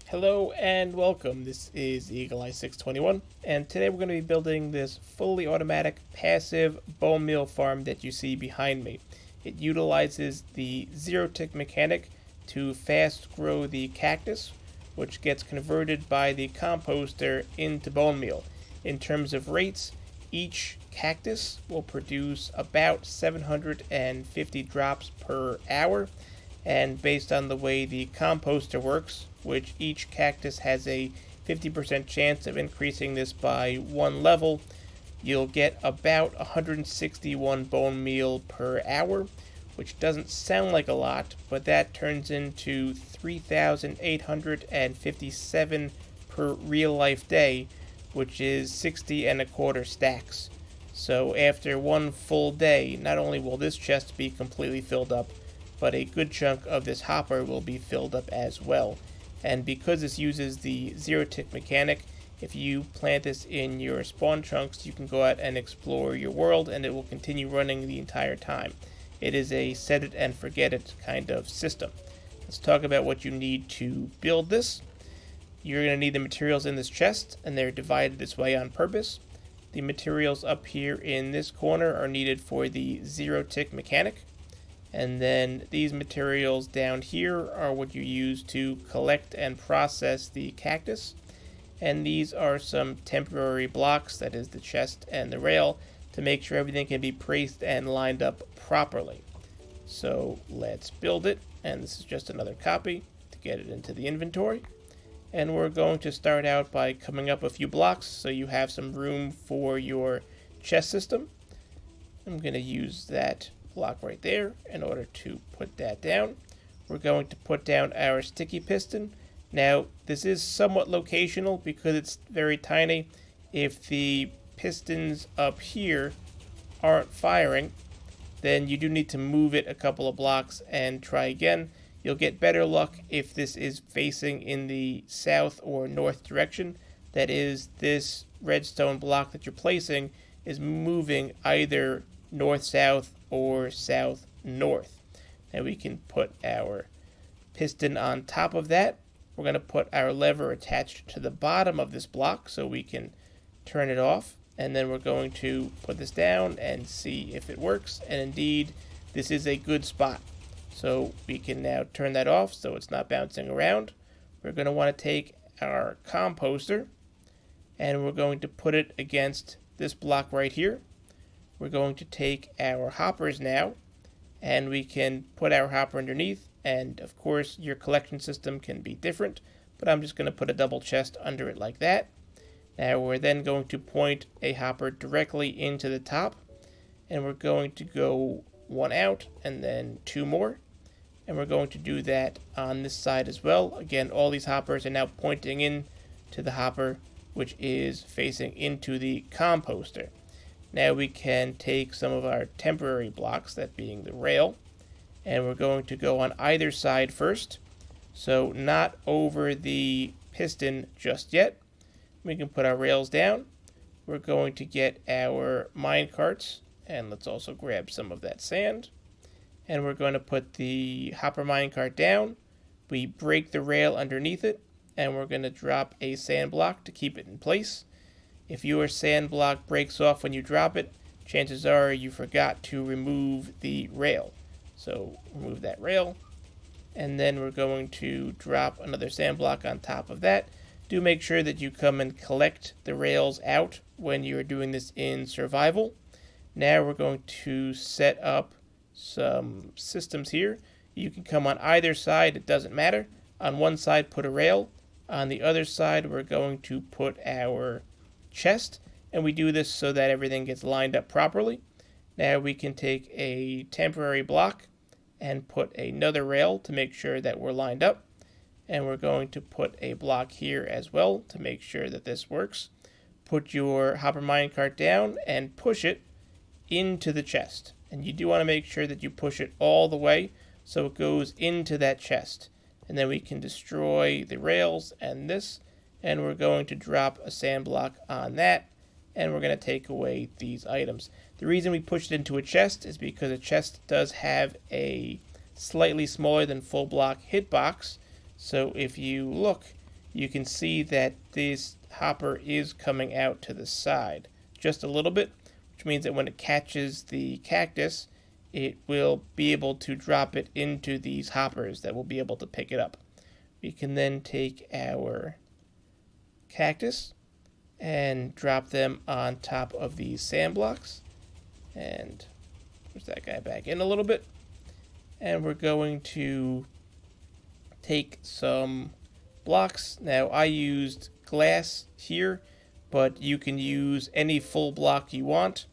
Hello and welcome. This is Eagle Eye 621, and today we're going to be building this fully automatic passive bone meal farm that you see behind me. It utilizes the zero tick mechanic to fast grow the cactus, which gets converted by the composter into bone meal. In terms of rates, each cactus will produce about 750 drops per hour, and based on the way the composter works, which each cactus has a 50% chance of increasing this by one level, you'll get about 161 bone meal per hour, which doesn't sound like a lot, but that turns into 3,857 per real life day, which is 60 and a quarter stacks. So after one full day, not only will this chest be completely filled up, but a good chunk of this hopper will be filled up as well. And because this uses the zero tick mechanic, if you plant this in your spawn chunks, you can go out and explore your world and it will continue running the entire time. It is a set it and forget it kind of system. Let's talk about what you need to build this. You're going to need the materials in this chest, and they're divided this way on purpose. The materials up here in this corner are needed for the zero tick mechanic. And then these materials down here are what you use to collect and process the cactus. And these are some temporary blocks, that is the chest and the rail, to make sure everything can be placed and lined up properly. So let's build it, and this is just another copy to get it into the inventory. And we're going to start out by coming up a few blocks so you have some room for your chest system. I'm going to use that block right there in order to put that down. We're going to put down our sticky piston. Now this is somewhat locational because it's very tiny. If the pistons up here aren't firing, then you do need to move it a couple of blocks and try again. You'll get better luck if this is facing in the south or north direction. That is, this redstone block that you're placing is moving either north-south or south-north. Now we can put our piston on top of that. We're going to put our lever attached to the bottom of this block so we can turn it off. And then we're going to put this down and see if it works. And indeed, this is a good spot. So we can now turn that off so it's not bouncing around. We're going to want to take our composter and we're going to put it against this block right here. We're going to take our hoppers now, and we can put our hopper underneath, and of course your collection system can be different, but I'm just going to put a double chest under it like that. Now we're then going to point a hopper directly into the top, and we're going to go one out and then two more, and we're going to do that on this side as well. Again, all these hoppers are now pointing in to the hopper, which is facing into the composter. Now we can take some of our temporary blocks, that being the rail, and we're going to go on either side first. So not over the piston just yet. We can put our rails down. We're going to get our mine carts, and let's also grab some of that sand. And we're going to put the hopper mine cart down. We break the rail underneath it, and we're going to drop a sand block to keep it in place. If your sand block breaks off when you drop it, chances are you forgot to remove the rail. So remove that rail, and then we're going to drop another sand block on top of that. Do make sure that you come and collect the rails out when you're doing this in survival. Now we're going to set up some systems here. You can come on either side, it doesn't matter. On one side put a rail, on the other side we're going to put our chest, and we do this so that everything gets lined up properly. Now we can take a temporary block and put another rail to make sure that we're lined up, and we're going to put a block here as well to make sure that this works. Put your hopper minecart down and push it into the chest, and you do want to make sure that you push it all the way so it goes into that chest, and then we can destroy the rails and this. And we're going to drop a sand block on that, and we're going to take away these items. The reason we pushed it into a chest is because a chest does have a slightly smaller than full block hitbox, so if you look, you can see that this hopper is coming out to the side just a little bit, which means that when it catches the cactus, it will be able to drop it into these hoppers that will be able to pick it up. We can then take our cactus and drop them on top of these sand blocks. And push that guy back in a little bit. And we're going to take some blocks. Now I used glass here, but you can use any full block you want.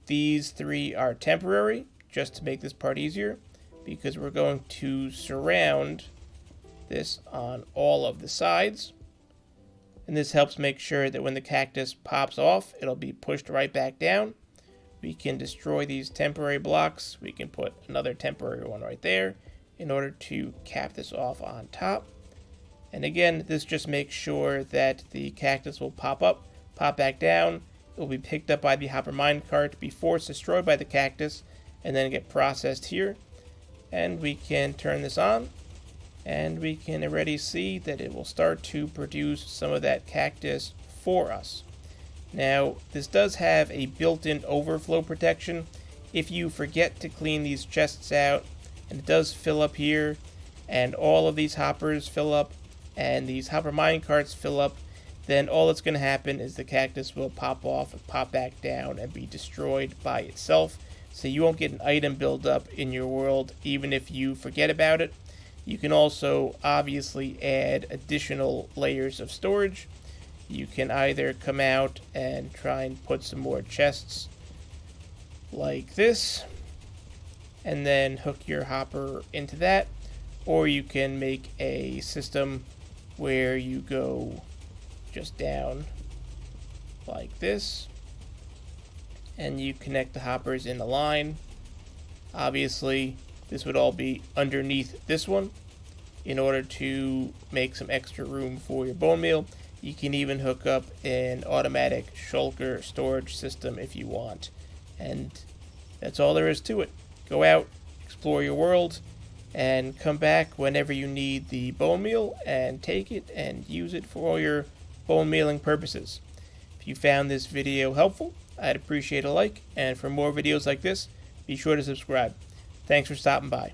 These 3 are temporary, just to make this part easier, because we're going to surround this on all of the sides. And this helps make sure that when the cactus pops off, it'll be pushed right back down. We can destroy these temporary blocks. We can put another temporary one right there in order to cap this off on top. And again, this just makes sure that the cactus will pop up, pop back down. It will be picked up by the hopper minecart before it's destroyed by the cactus, and then get processed here. And we can turn this on, and we can already see that it will start to produce some of that cactus for us. Now, this does have a built-in overflow protection. If you forget to clean these chests out, and it does fill up here, and all of these hoppers fill up, and these hopper minecarts fill up, then all that's going to happen is the cactus will pop off, pop back down, and be destroyed by itself. So you won't get an item buildup in your world, even if you forget about it. You can also obviously add additional layers of storage. You can either come out and try and put some more chests like this, and then hook your hopper into that, or you can make a system where you go just down like this, and you connect the hoppers in a line. Obviously, this would all be underneath this one in order to make some extra room for your bone meal. You can even hook up an automatic shulker storage system if you want. And that's all there is to it. Go out, explore your world, and come back whenever you need the bone meal and take it and use it for all your bone mealing purposes. If you found this video helpful, I'd appreciate a like, and for more videos like this, be sure to subscribe. Thanks for stopping by.